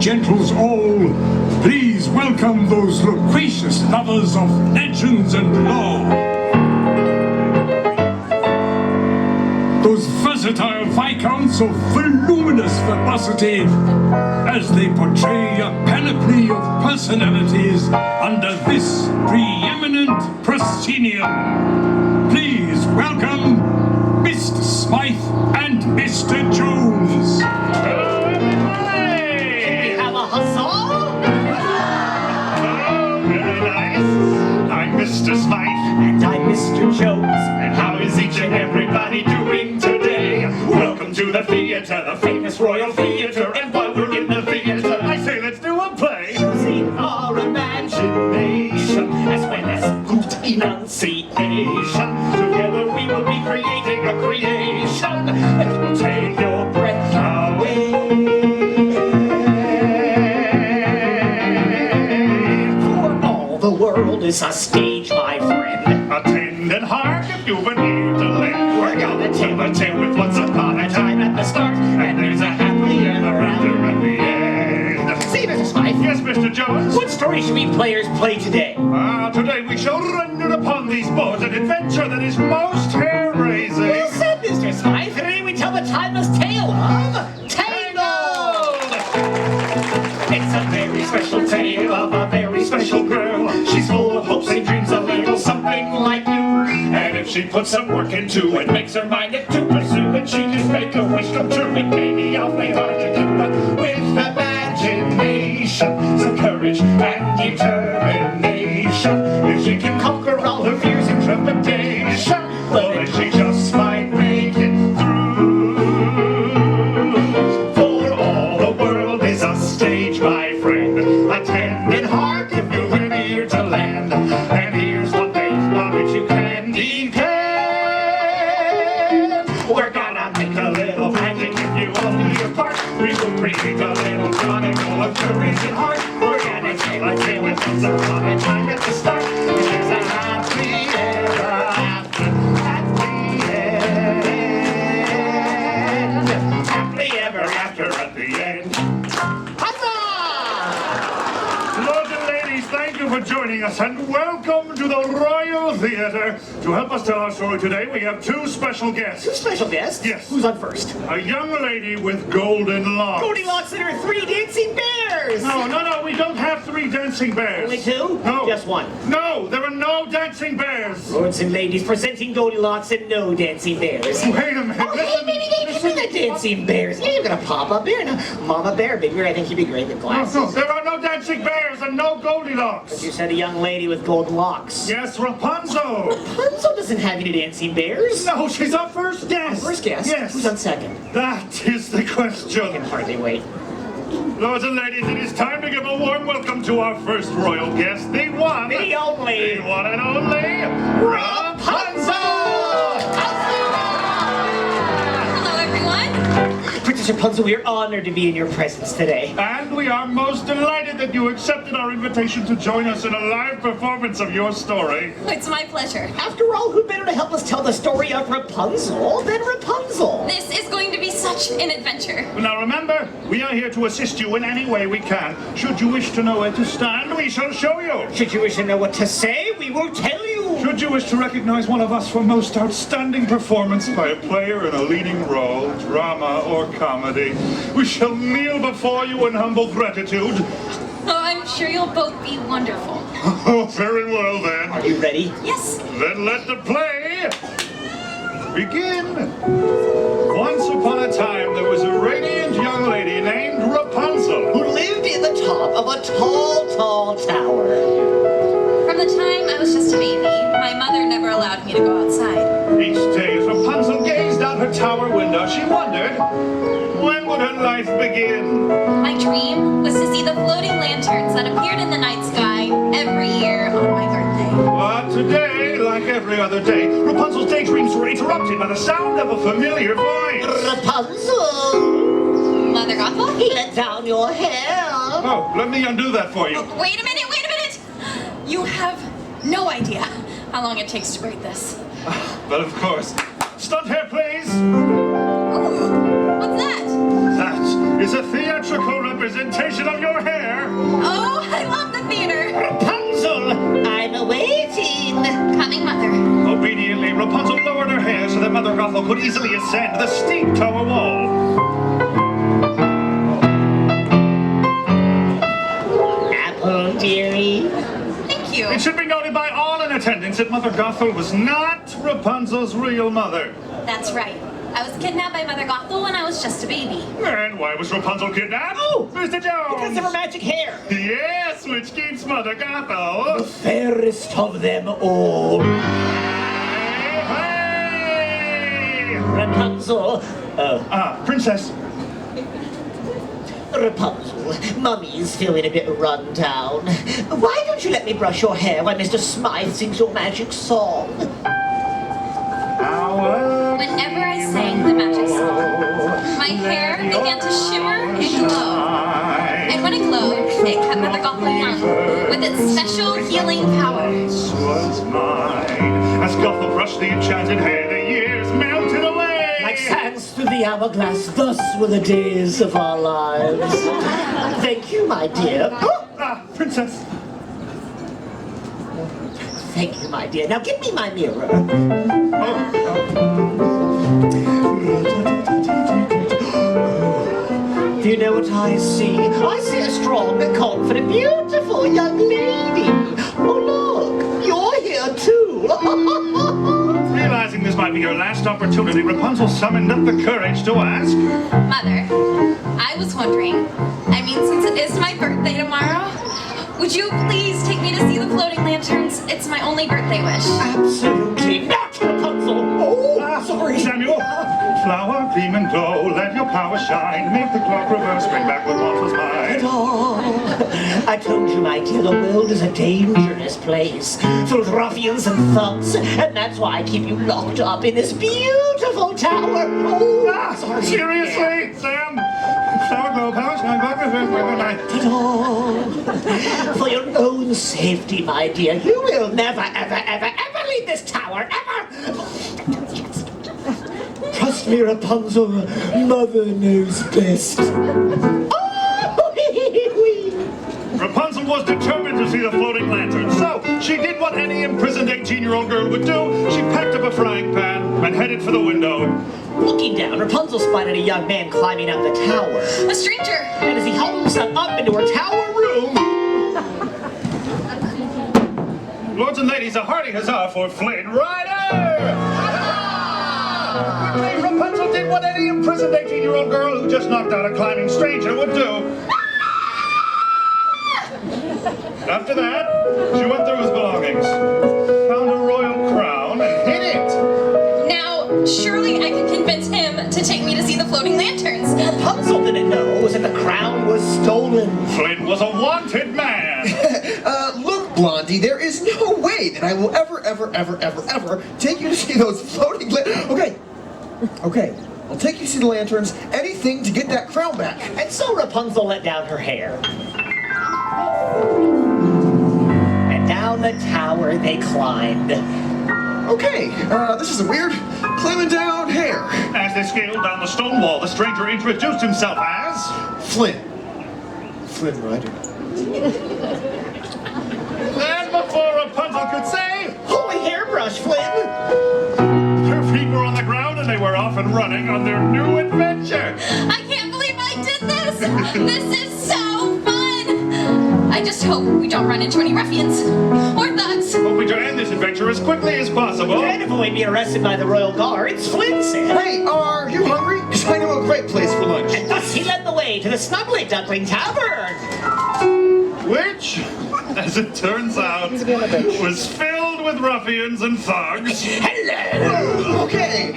gentles all, please welcome those loquacious lovers of legends and lore. Those versatile viscounts of voluminous verbosity, as they portray a panoply of personalities under this preeminent proscenium. Please welcome Mr. Smythe and Mr. Jones. Hello, everybody! Can we have a hustle? Hello, very nice. I'm Mr. Smythe. And I'm Mr. Jones. And how is each and everybody doing today? Welcome to the theater, the famous Royal Theatre. And while we're in the theater, I say let's do a play. Using our imagination, as well as good enunciation. Together we will be creating a creation that will take your breath away. For all the world is a stage, my friend. Attend and hark if you've an ear to lend. We're gonna tell a tale with once upon a time at the start, and there's a happily ever after at the end. See, Mr. Smythe. Yes, Mr. Jones. What story should we players play today? Today we shall render upon these boards an adventure that is most hair-raising. Well said, Mr. Smythe. Today we tell the timeless tale of Tangled. It's a very special tale of a very special girl. She's full of hopes and dreams, a little something like you. And if she puts some work into it, makes her mind up to pursue it, she can make a wish come true. It may be awfully hard to do, but with imagination, some courage and determination, if she can conquer all her fears and trepidation, well then she just might make it through. For all the world is a stage, my friend. Attend and hark if you've an ear to lend. And here's one thing on which you can depend. We're gonna make a little magic if you all do your part. We will create a little chronicle of courage and heart. We're gonna tell a tale with once upon a time at the start. There's a happy ever after at the end. Happily ever after at the end. Lords and ladies, thank you for joining us, and welcome to the Royal Theatre. To help us tell our story today, we have two special guests. Two special guests? Yes. Who's on first? A young lady with golden locks. Goldilocks and her three dancing bears! No, we don't have three dancing bears. Only two? No. Just one. No, there are no dancing bears. Lords and ladies, presenting Goldilocks and no dancing bears. Wait a minute. Oh, hey, maybe they can be the dancing bears. Yeah, you're gonna pop up bear. Now, Mama Bear, Big Bear, I think you'd be great with glasses. No, there are no dancing bears and no Goldilocks. But you said a young lady with golden locks. Yes, Rapunzel. Rapunzel doesn't have any dancing bears. No, she's our first guest. First guest? Yes. Who's on second? That is the I can question. hardly wait. Lords and ladies, it is time to give a warm welcome to our first royal guest, the one The only. and only Rapunzel! Hello, everyone. Princess Rapunzel, we are honored to be in your presence today. And we are most delighted that you accepted our invitation to join us in a live performance of your story. It's my pleasure. After all, who better to help us tell the story of Rapunzel than Rapunzel? This is going to be such an adventure. Now remember, we are here to assist you in any way we can. Should you wish to know where to stand, we shall show you. Should you wish to know what to say, we will tell you. Should you wish to recognize one of us for most outstanding performance by a player in a leading role, drama or comedy, we shall kneel before you in humble gratitude. Oh, I'm sure you'll both be wonderful. Oh, very well then. Are you ready? Yes. Then let the play begin. Once upon a time, there was a radiant young lady named Rapunzel. Who lived in the top of a tall, tall tower. From the time I was just a baby, my mother never allowed me to go outside. Each day as Rapunzel gazed out her tower window, she wondered, when would her life begin? My dream was to see the floating lanterns that appeared in the night sky every year on my birthday. But today, like every other day, Rapunzel's daydreams were interrupted by the sound of a familiar voice. Rapunzel! Mother Gothel? Let down your hair. Oh, let me undo that for you. Wait a minute! You have no idea how long it takes to braid this. But of course. Stunt hair, please. Ooh, what's that? That is a theatrical representation of your hair. Oh, I love the theater. Rapunzel, I'm waiting. Coming, Mother. Obediently, Rapunzel lowered her hair so that Mother Gothel could easily ascend the steep tower wall. Apple, dearie. Thank you. It should be noted by all in attendance that Mother Gothel was not Rapunzel's real mother. That's right. I was kidnapped by Mother Gothel when I was just a baby. And why was Rapunzel kidnapped? Oh, Mr. Jones! because of her magic hair. Yes, which keeps Mother Gothel. Fairest of them all. Hey! Rapunzel. Princess. Rapunzel, Mummy's feeling a bit run down. Why don't you let me brush your hair while Mr. Smythe sings your magic song? Whenever I sang the magic song, my hair began to shimmer and glow. And when it glowed, it kept Mother Gothel young with its special healing power. This was mine. As Gothel brushed the enchanted hair, the years melted away. Like sands through the hourglass, thus were the days of our lives. Thank you, my dear. Princess. Thank you, my dear. Now give me my mirror. Do you know what I see? I see a strong, confident, beautiful young lady. Oh, look, you're here too. Realizing this might be your last opportunity, Rapunzel summoned up the courage to ask. Mother, I was wondering, since it is my birthday tomorrow, would you please take me to see the floating lanterns? It's my only birthday wish. Absolutely not, Rapunzel. Oh, sorry. Samuel, flower, gleam and glow, let your power shine, make the clock reverse, bring back what once was mine. Oh, I told you, my dear, the world is a dangerous place, full of ruffians and thugs, and that's why I keep you locked up in this beautiful tower. Oh, sorry. Seriously, Sam? Flower, glow, power, shine, clock reverse, bring back For your own safety, my dear, you will never, ever, ever, ever leave this tower, ever! Trust me, Rapunzel, Mother knows best. Rapunzel was determined to see the floating lantern, so she did what any imprisoned 18-year-old girl would do. She packed up a frying pan and headed for the window. Looking down, Rapunzel spotted a young man climbing up the tower. A stranger! And as he hauled himself up into her tower room... Lords and ladies, a hearty huzzah for Flynn Rider! Quickly, Rapunzel did what any imprisoned 18-year-old girl who just knocked out a climbing stranger would do. After that, she went through his belongings, found a royal crown, and hid it. Now, surely I can convince him to take me to see the floating lanterns. Rapunzel didn't know that the crown was stolen. Flynn was a wanted man. Look, Blondie, there is no way that I will ever take you to see those floating Okay, I'll take you to see the lanterns, anything to get that crown back. And so Rapunzel let down her hair. And down the tower they climbed. Okay, this is weird. Climbing down hair. As they scaled down the stone wall, the stranger introduced himself as... Flynn Rider. And before Rapunzel could say... Holy hairbrush, Flynn! Their feet were on the ground and they were off and running on their new adventure. I can't believe I did this! This is so fun! I just hope we don't run into any ruffians or thugs. Hoping to end this adventure as quickly as possible. And avoid being arrested by the royal guards, Flynn said. Hey, are you hungry? Because I know a great place for lunch. And thus he led the way to the Snuggly Duckling Tavern. Which, as it turns out, was filled with ruffians and thugs. Hello! Okay,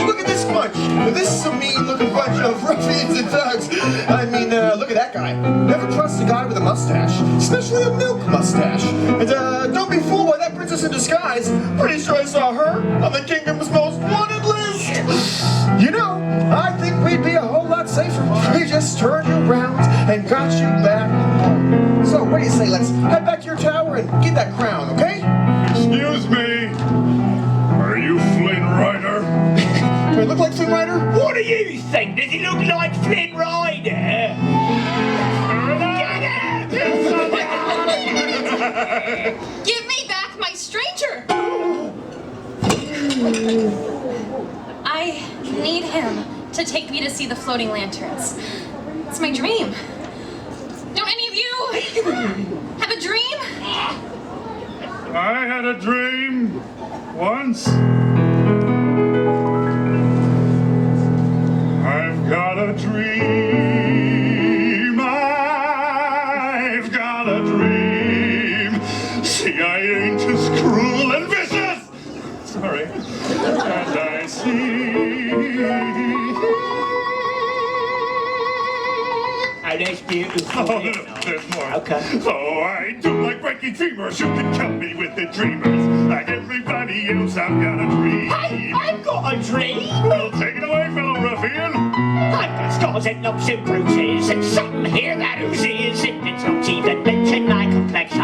look at this bunch. This is a mean-looking bunch of ruffians and thugs. Look at that guy. Never trust a guy with a mustache, especially a milk mustache. And, don't be fooled by that princess in disguise. Pretty sure I saw her on the kingdom's most wanted list. You know, I think we'd be a whole lot safer if we just turned you around and got you back home. So, what do you say? Let's head back to your tower and get that crown, okay? Excuse me. Are you Flynn Rider? Do I look like Flynn Rider? What do you think? Does he look like Flynn Rider? Give me back my stranger! I need him to take me to see the floating lanterns. It's my dream. Don't any of you have a dream? I had a dream once. I've got a dream. I've got a dream. See, I ain't as cruel and vicious. Sorry. As I see. Oh, that's beautiful. Oh, no, there's more. Okay. Oh, I do like breaking dreamers who can count me with the dreamers. Like everybody else, I've got a dream. I've got a dream. Well, take it away, fellow ruffian. I've got scars and lumps and bruises and something here that oozes. And it's not even mention my complexion.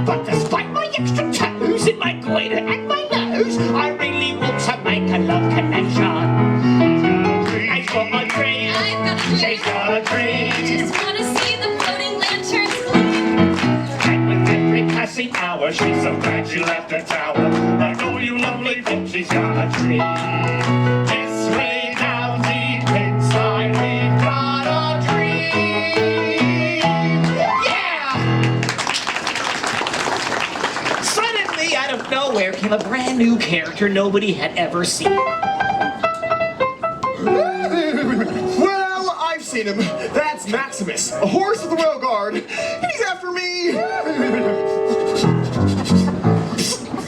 But despite my extra toes and my goiter and my nose, I really want to make a love connection. I've got a dream. I've got a dream. She's got a dream. I just want to see the floating lanterns gleam. And with every passing hour, she's so glad she left her tower. Like, oh, you lovely thing, she's got a dream. Yes, way down deep inside, we've got a dream. Yeah! Suddenly, out of nowhere, came a brand new character nobody had ever seen. Well, I've seen him. That's Maximus, a horse of the Royal Guard. And he's after me.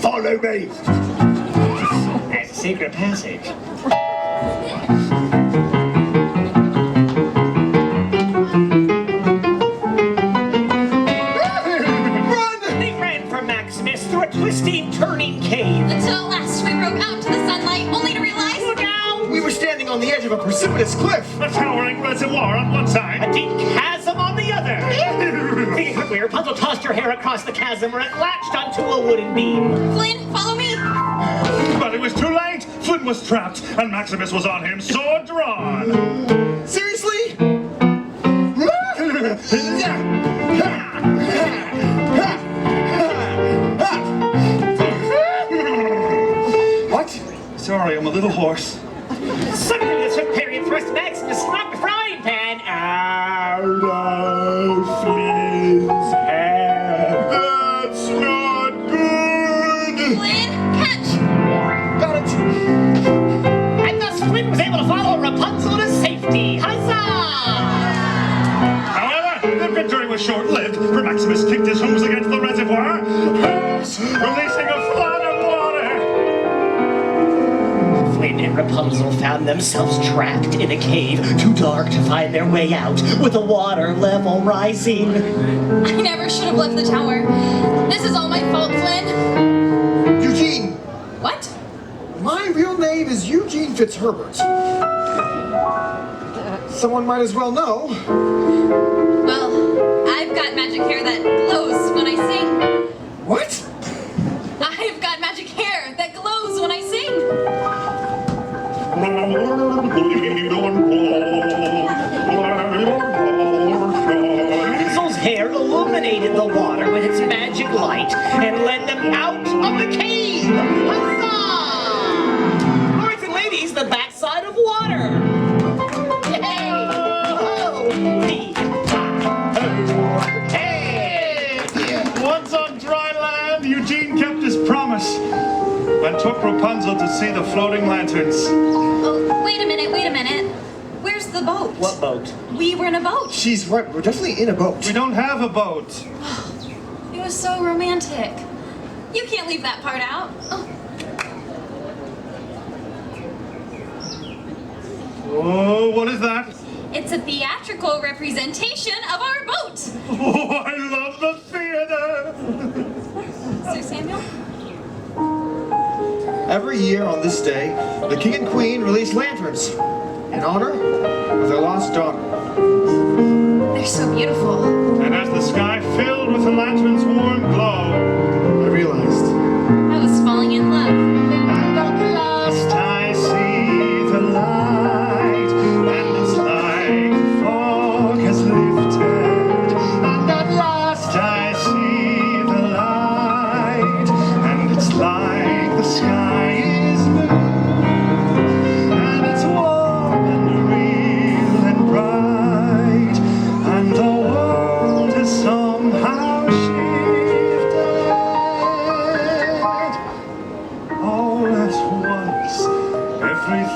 Follow me. That's a secret passage. Run! They ran for Maximus through a twisting, turning cave. Until at last we broke out to the sunlight, only to realize... Look out! We were standing on the edge of a precipitous cliff. A towering reservoir on one A side. deep chasm on the other. Where Rapunzel tossed her hair across the chasm where it latched onto a wooden beam. Flynn, follow me. But it was too late. Flynn was trapped, and Maximus was on him, sword drawn. Seriously? What? Sorry, I'm a little hoarse. Suddenly, the swift parry thrust Maximus knocked the frying pan out of Flynn's hand. That's not good. Flynn, catch. Got it. And thus Flynn was able to follow Rapunzel to safety. Huzzah! However, the victory was short-lived, for Maximus kicked his hooves against the reservoir, releasing a flood of water. Flynn and Rapunzel found themselves trapped in a cave, too dark to find their way out, with the water level rising. I never should have left the tower. This is all my fault, Flynn. Eugene. What? My real name is Eugene Fitzherbert. Someone might as well know. Well, I've got magic hair that glows when I sing. What? I've got magic hair that glows when I sing. Rapunzel's hair illuminated the water with its magic light and led them out of the cave. Huzzah! Lords and ladies, the backside of water. Yay! Oh, hey! Once on dry land, Eugene kept his promise and took Rapunzel to see the floating lanterns. Oh, wait a minute. Where's the boat? What boat? We were in a boat. She's right. We're definitely in a boat. We don't have a boat. It was so romantic. You can't leave that part out. Oh, Oh, what is that? it's a theatrical representation of our boat. Oh, I love the theater. Sir Samuel? Every year on this day, the king and queen release lanterns in honor of their lost daughter. They're so beautiful. And as the sky filled with the lantern's warm glow, I realized. I was falling in love. and at last I see the light.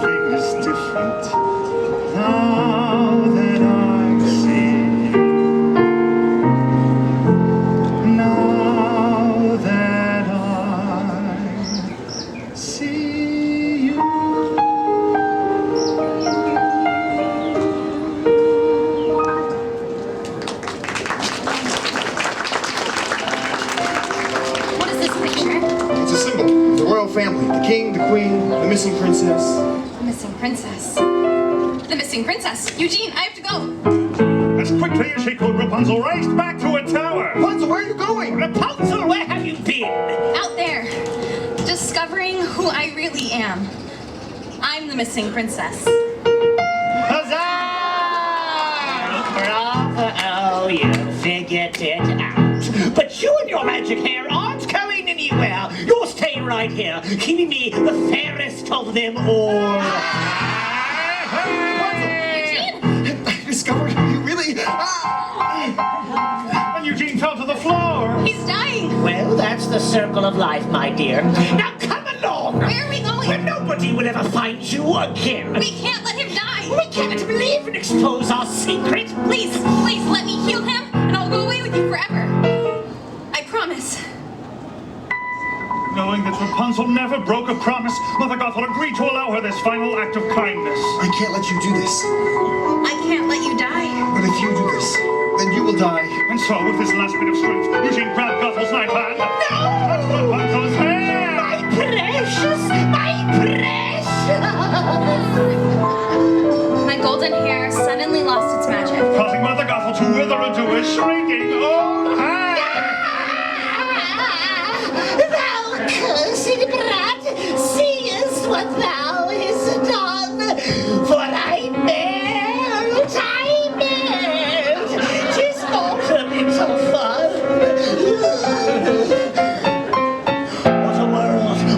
everything is different now that I see. Now that I see you. What is this picture? It's a symbol of the royal family. The king, the queen, the missing princess. The missing princess. The missing princess. Eugene, I have to go. As quickly as she could, Rapunzel raced back to her tower. Rapunzel, where are you going? Rapunzel, where have you been? Out there, discovering who I really am. I'm the missing princess. Huzzah! Bravo, you figured it out. But you and your magic hair aren't going anywhere. You're staying right here, keeping me the fairest of them all. Eugene! I discovered you really... And Eugene fell to the floor. He's dying! Well, that's the circle of life, my dear. Now come along. Where are we going? Where nobody will ever find you again. We can't let him die! We can't believe and expose our secret. Please, please let me heal him, and I'll go away with you forever. I promise. Knowing that Rapunzel never broke a promise, Mother Gothel agreed to allow her this final act of kindness. I can't let you do this. I can't let you die. But if you do this, then you will die. And so, with this last bit of strength, Eugene grabbed Gothel's knife hand. Touched Rapunzel's hair! My precious, my precious. My golden hair suddenly lost its magic. Causing Mother Gothel to wither into a shrinking old hag. Thou cursed brat, seest what thou hast done. For I melt. 'Tis not a little fun.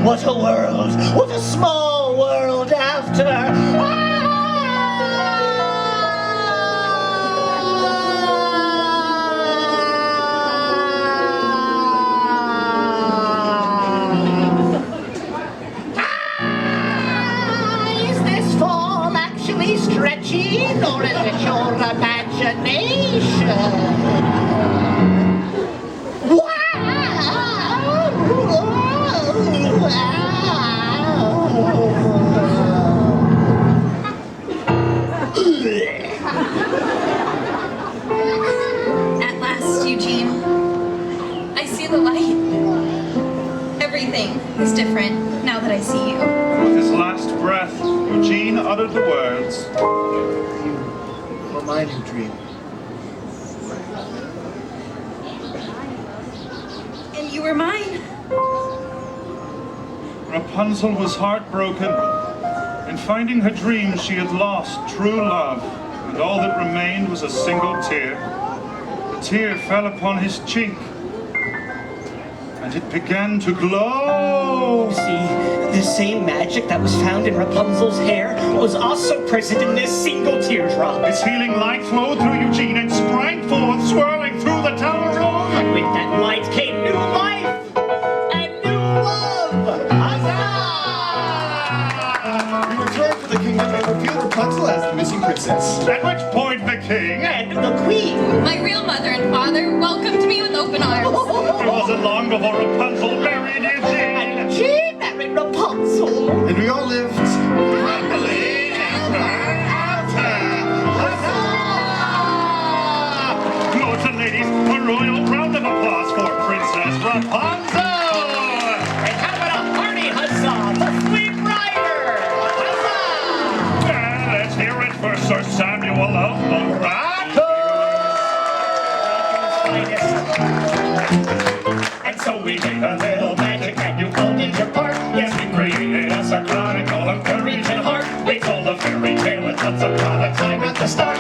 What a world, what a small world after. Is this fall actually stretching, or is it your imagination? At last, Eugene. I see the light. Everything is different now that I see you. With his last breath, Eugene uttered the words. Or my new dream. And you were mine. Rapunzel was heartbroken. In finding her dream, she had lost true love, and all that remained was a single tear. The tear fell upon his cheek, and it began to glow. See, the same magic that was found in Rapunzel's hair was also present in this single teardrop. Its healing light flowed through Eugene and sprang forth, swirling through the tower room. And with that light came new life and new love. Huzzah! We return to the kingdom and reveal Rapunzel as the missing princess. At which point the king... And the queen. My real mother and father welcomed me with open arms. It wasn't long before Rapunzel married Eugene. And Eugene married Rapunzel. And we all lived... Happily ever after. Huzzah! Lords and ladies, a royal round of applause for Princess Rapunzel! And how about a hearty huzzah for Flea Rider? Huzzah! And let's hear it for Sir Samuel of Morocco! And so we made a little magic and you all did your part. Yes, we created us a chronicle of courage and heart. We told a fairy tale with once upon a time at the start.